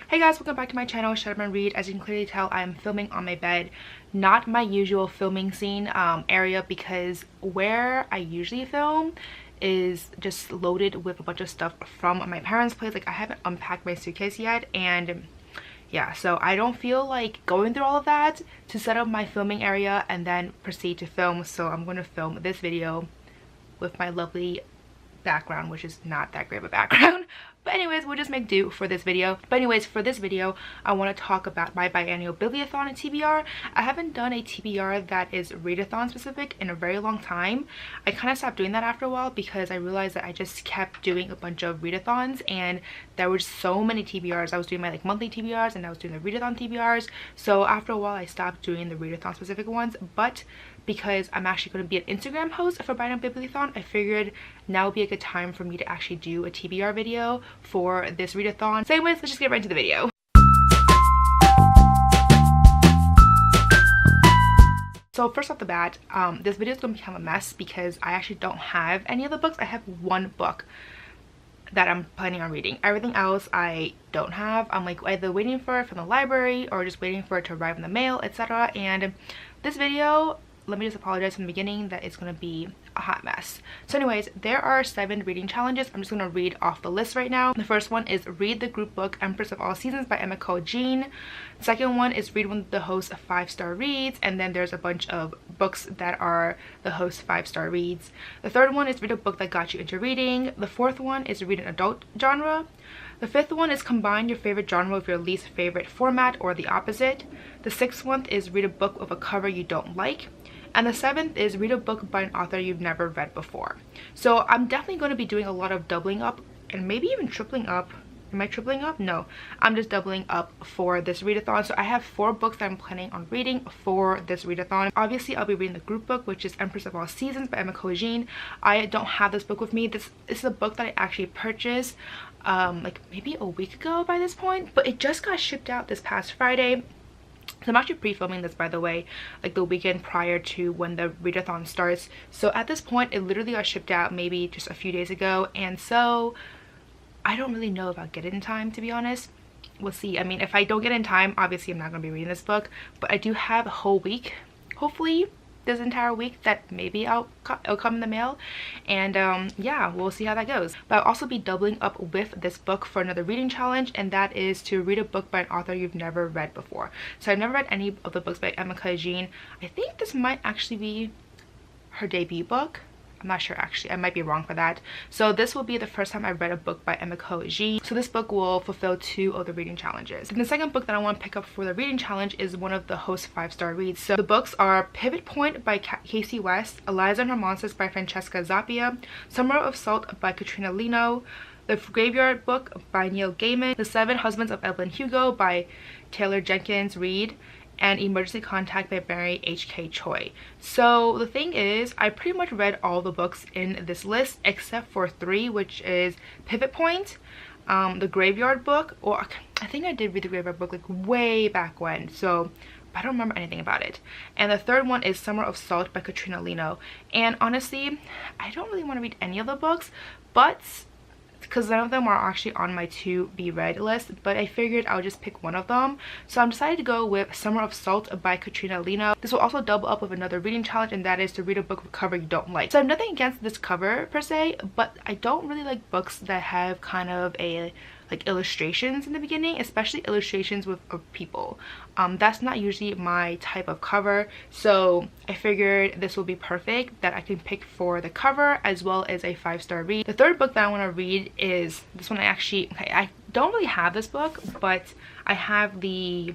Hey guys, welcome back to my channel, Shut Up and Read. As you can clearly tell, I am filming on my bed. Not my usual filming scene area, because where I usually film is just loaded with a bunch of stuff from my parents' place. Like, I haven't unpacked my suitcase yet, and yeah, so I don't feel like going through all of that to set up my filming area and then proceed to film. So I'm going to film this video with my lovely background, which is not that great of a background. But anyways, we'll just make do for this video. But anyways, for this video, I want to talk about my biannual bibliothon at TBR. I haven't done a TBR that is readathon specific in a very long time. I kind of stopped doing that after a while because I realized that I just kept doing a bunch of readathons and there were so many TBRs. I was doing my like monthly TBRs and I was doing the readathon TBRs. So after a while, I stopped doing the readathon specific ones. But because I'm actually going to be an Instagram host for Biannual Bibliothon, I figured now would be a good time for me to actually do a TBR video for this readathon. So anyways, let's just get right into the video. So first off the bat, this video is going to become a mess because I actually don't have any of the books. I have one book that I'm planning on reading. Everything else I don't have. I'm like either waiting for it from the library or just waiting for it to arrive in the mail, etc. And this video, let me just apologize from the beginning that it's going to be a hot mess. So anyways, there are 7 reading challenges. I'm just going to read off the list right now. The first one is read the group book Empress of All Seasons by Emiko. The second one is read one of the host's 5-star reads, and then there's a bunch of books that are the host's 5-star reads. The third one is read a book that got you into reading. The fourth one is read an adult genre. The fifth one is combine your favorite genre with your least favorite format or the opposite. The sixth one is read a book with a cover you don't like. And the 7th is read a book by an author you've never read before. So I'm definitely going to be doing a lot of doubling up and maybe even tripling up. Am I tripling up? No, I'm just doubling up for this readathon. So I have 4 books that I'm planning on reading for this readathon. Obviously, I'll be reading the group book, which is Empress of All Seasons by Emiko. I don't have this book with me. This is a book that I actually purchased like maybe a week ago by this point, but it just got shipped out this past Friday. So I'm actually pre-filming this, by the way, like the weekend prior to when the readathon starts. So at this point, it literally got shipped out maybe just a few days ago. And so I don't really know if I'll get it in time, to be honest. We'll see. I mean, if I don't get it in time, obviously I'm not going to be reading this book. But I do have a whole week, hopefully this entire week, that maybe it'll come in the mail. And yeah, we'll see how that goes. But I'll also be doubling up with this book for another reading challenge, and that is to read a book by an author you've never read before. So I've never read any of the books by Emiko. I think this might actually be her debut book. I'm not sure, actually. I might be wrong for that. So this will be the first time I've read a book by Emiko. So this book will fulfill 2 of the reading challenges. And the second book that I want to pick up for the reading challenge is one of the host's 5-star reads. So the books are Pivot Point by Kasie West, Eliza and Her Monsters by Francesca Zappia, Summer of Salt by Katrina, Leno, The Graveyard Book by Gaiman, The 7 Husbands of Evelyn Hugo by Taylor, Jenkins, Reid, and Emergency Contact by Barry H.K. Choi. So the thing is, I pretty much read all the books in this list except for 3, which is Pivot Point, The Graveyard Book, or I think I did read The Graveyard Book like way back when, so I don't remember anything about it. And the third one is Summer of Salt by Katrina, Leno. And honestly, I don't really want to read any of the books, but because none of them are actually on my to be read list, but I figured I would just pick one of them. So I'm decided to go with Summer of Salt by Katrina, Leno. This will also double up with another reading challenge, and that is to read a book with a cover you don't like. So I have nothing against this cover per se, but I don't really like books that have kind of a like illustrations in the beginning, especially illustrations with people. That's not usually my type of cover, so I figured this will be perfect that I can pick for the cover as well as a 5-star read. The third book that I want to read is this one. I don't really have this book, but I have the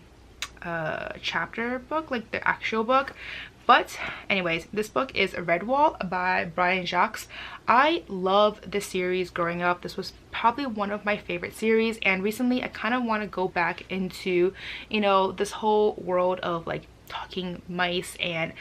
chapter book, like the actual book. But anyways, this book is Redwall by Brian Jacques. I loved this series growing up. This was probably one of my favorite series, and recently I kind of want to go back into, you know, this whole world of like talking mice and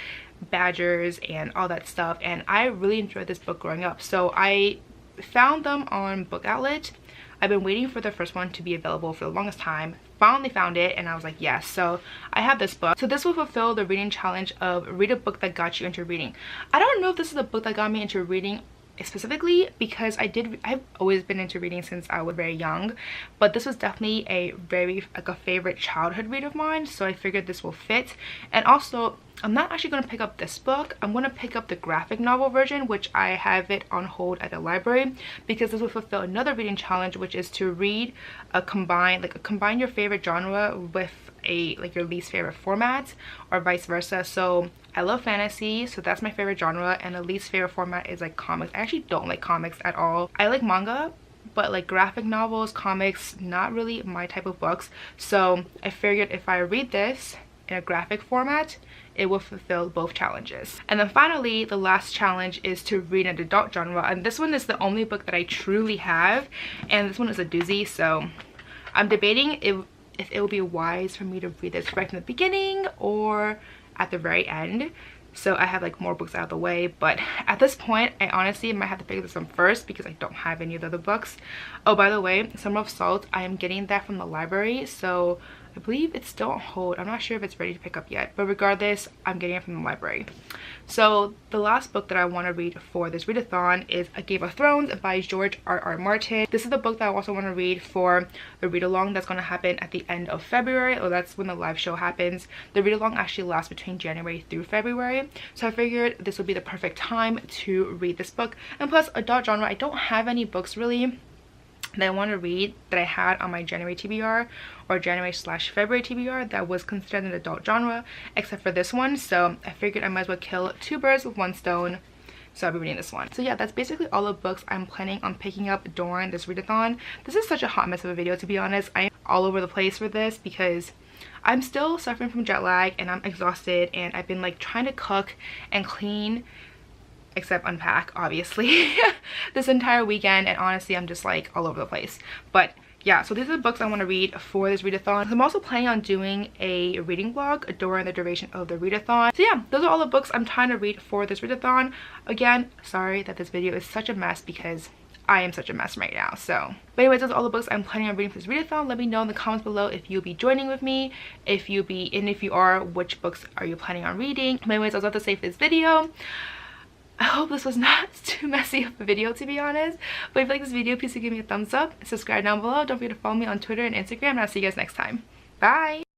badgers and all that stuff, and I really enjoyed this book growing up. So I found them on Book Outlet. I've been waiting for the first one to be available for the longest time. Finally found it, and I was like, yes. So I have this book. So this will fulfill the reading challenge of read a book that got you into reading. I don't know if this is the book that got me into reading specifically because I've always been into reading since I was very young, but this was definitely a very like a favorite childhood read of mine, so I figured this will fit. And also, I'm not actually going to pick up this book. I'm going to pick up the graphic novel version, which I have it on hold at the library, because this will fulfill another reading challenge, which is to read combine your favorite genre with your least favorite format, or vice versa. So I love fantasy, so that's my favorite genre, and the least favorite format is like comics. I actually don't like comics at all. I like manga, but like graphic novels, comics, not really my type of books. So I figured if I read this in a graphic format, it will fulfill both challenges. And then finally, the last challenge is to read an adult genre, and this one is the only book that I truly have, and this one is a doozy. So I'm debating if it would be wise for me to read this right from the beginning or at the very end, so I have like more books out of the way. But at this point, I honestly might have to pick this one first because I don't have any of the other books. Oh, by the way, Summer of Salt, I am getting that from the library, so I believe it's still on hold. I'm not sure if it's ready to pick up yet, but regardless, I'm getting it from the library. So the last book that I want to read for this readathon is A Game of Thrones by George R.R. Martin. This is the book that I also want to read for the read-along that's going to happen at the end of February, or that's when the live show happens. The read-along actually lasts between January through February, so I figured this would be the perfect time to read this book. And plus, adult genre, I don't have any books really that I want to read that I had on my January TBR or January/February TBR that was considered an adult genre, except for this one. So I figured I might as well kill two birds with one stone, so I'll be reading this one. So yeah, that's basically all the books I'm planning on picking up during this readathon. This is such a hot mess of a video, to be honest. I am all over the place for this because I'm still suffering from jet lag and I'm exhausted, and I've been like trying to cook and clean, except unpack obviously, this entire weekend, and honestly I'm just like all over the place. But yeah, so these are the books I want to read for this readathon. I'm also planning on doing a reading vlog during the duration of the readathon. So yeah, those are all the books I'm trying to read for this readathon. Again, sorry that this video is such a mess because I am such a mess right now. So but anyways, those are all the books I'm planning on reading for this readathon. Let me know in the comments below if you'll be joining with me, if you are, which books are you planning on reading. But anyways, I was about to say for this video, I hope this was not too messy of a video, to be honest. But if you like this video, please give me a thumbs up, subscribe down below. Don't forget to follow me on Twitter and Instagram, and I'll see you guys next time. Bye!